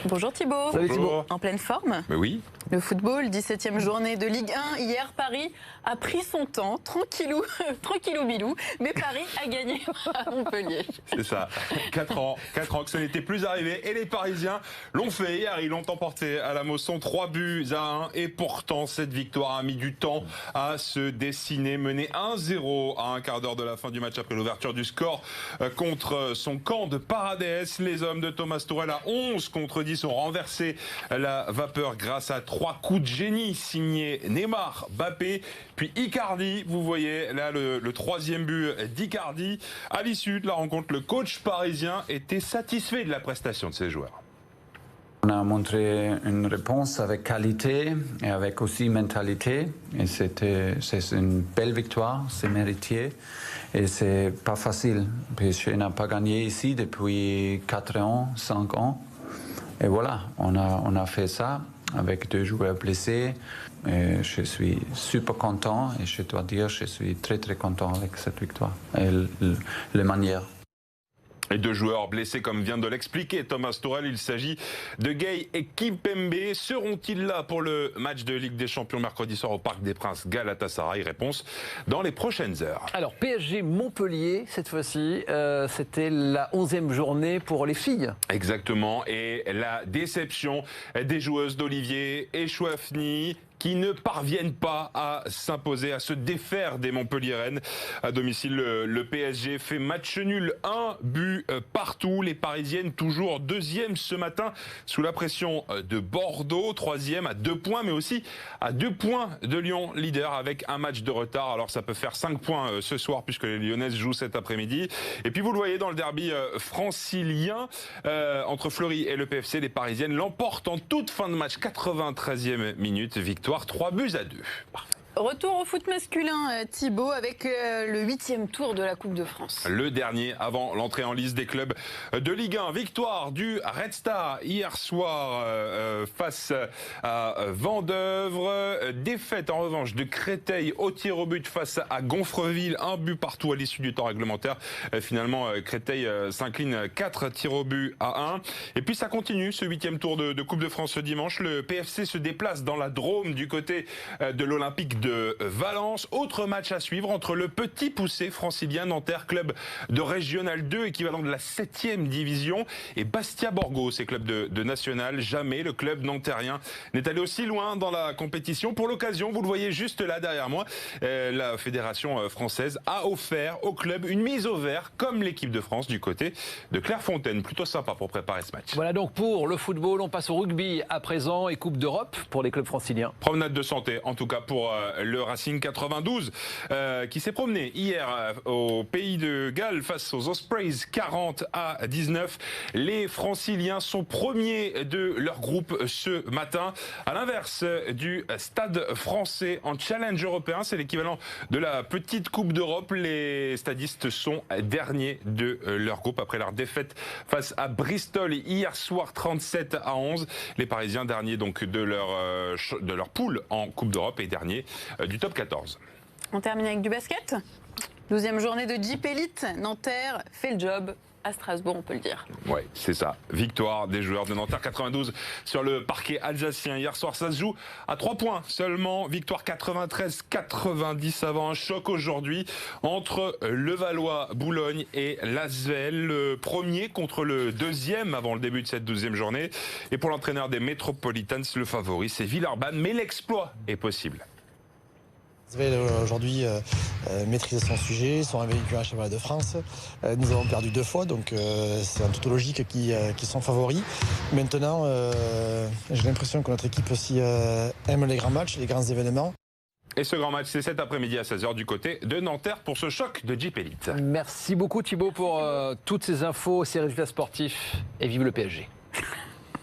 Bonjour Thibaut. Salut Thibaut. En pleine forme? Mais oui. Le football, 17e journée de Ligue 1. Hier, Paris a pris son temps, tranquillou, tranquillou bilou, mais Paris a gagné à Montpellier. C'est ça. 4 ans que ce n'était plus arrivé. Et les Parisiens l'ont fait hier. Ils l'ont emporté à la Mosson 3-1. Et pourtant, cette victoire a mis du temps à se dessiner. Mené 1-0 à un quart d'heure de la fin du match après l'ouverture du score contre son camp de Paradès. Les hommes de Thomas Tuchel à 11 contre 10 ont renversé la vapeur grâce à 3 coups de génie signés Neymar, Mbappé, puis Icardi. Vous voyez là le troisième but d'Icardi. À l'issue de la rencontre, le coach parisien était satisfait de la prestation de ses joueurs. On a montré une réponse avec qualité et avec aussi mentalité. Et c'est une belle victoire, c'est mérité. Et c'est pas facile, puisqu'on n'a pas gagné ici depuis 4 ans, 5 ans. Et voilà, on a fait ça avec 2 joueurs blessés. Et je suis super content et je dois dire je suis très très content avec cette victoire et la manière. Les 2 joueurs blessés, comme vient de l'expliquer Thomas Tuchel, il s'agit de Gueye et Kimpembe. Seront-ils là pour le match de Ligue des Champions mercredi soir au Parc des Princes Galatasaray? Réponse dans les prochaines heures. Alors PSG Montpellier, cette fois-ci, c'était la 11e journée pour les filles. Exactement, et la déception des joueuses d'Olivier et Chouafni, qui ne parviennent pas à s'imposer, à se défaire des Montpelliéraines. À domicile, le PSG fait match nul, 1 but partout. Les Parisiennes toujours 2e ce matin, sous la pression de Bordeaux, 3e à 2 points, mais aussi à 2 points de Lyon, leader, avec un match de retard. Alors ça peut faire 5 points ce soir, puisque les Lyonnaises jouent cet après-midi. Et puis vous le voyez dans le derby francilien, entre Fleury et le PFC, les Parisiennes l'emportent en toute fin de match, 93e minute, victoire 3-2. Parfait. Retour au foot masculin, Thibaut, avec le 8e tour de la Coupe de France. Le dernier avant l'entrée en lice des clubs de Ligue 1. Victoire du Red Star hier soir face à Vendeuvre. Défaite en revanche de Créteil au tir au but face à Gonfreville. 1 but partout à l'issue du temps réglementaire. Finalement, Créteil s'incline 4 tirs au but à 1. Et puis ça continue, ce 8e tour de Coupe de France ce dimanche. Le PFC se déplace dans la Drôme du côté de l'Olympique de Valence. Autre match à suivre entre le petit poussé francilien Nanterre, club de Régional 2, équivalent de la 7e division, et Bastia Borgo, ces clubs de National. Jamais le club nantérien n'est allé aussi loin dans la compétition. Pour l'occasion, vous le voyez juste là derrière moi, la fédération française a offert au club une mise au vert, comme l'équipe de France du côté de Clairefontaine. Plutôt sympa pour préparer ce match. Voilà donc pour le football, on passe au rugby à présent et Coupe d'Europe pour les clubs franciliens. Promenade de santé, en tout cas pour le Racing 92 qui s'est promené hier au pays de Galles face aux Ospreys 40-19. Les Franciliens sont premiers de leur groupe ce matin. À l'inverse du Stade français en challenge européen, c'est l'équivalent de la petite Coupe d'Europe. Les stadistes sont derniers de leur groupe après leur défaite face à Bristol hier soir 37-11. Les Parisiens derniers donc de leur poule en Coupe d'Europe et derniers du top 14. On termine avec du basket. 12e journée de Jeep Elite. Nanterre fait le job à Strasbourg, on peut le dire. Oui, c'est ça. Victoire des joueurs de Nanterre 92 sur le parquet alsacien. Hier soir, ça se joue à 3 points seulement. Victoire 93-90 avant un choc aujourd'hui entre Levallois, Boulogne et l'Asvel. Le premier contre le deuxième avant le début de cette 12e journée. Et pour l'entraîneur des Metropolitans, le favori, c'est Villeurbanne. Mais l'exploit est possible. Aujourd'hui maîtriser son sujet, ils sont invaincus à championnat de France. Nous avons perdu 2 fois, donc c'est en toute logique qu'ils sont favoris. Maintenant, j'ai l'impression que notre équipe aussi aime les grands matchs, les grands événements. Et ce grand match, c'est cet après-midi à 16h du côté de Nanterre pour ce choc de Jeep Elite. Merci beaucoup Thibaut pour toutes ces infos, ces résultats sportifs et vive le PSG.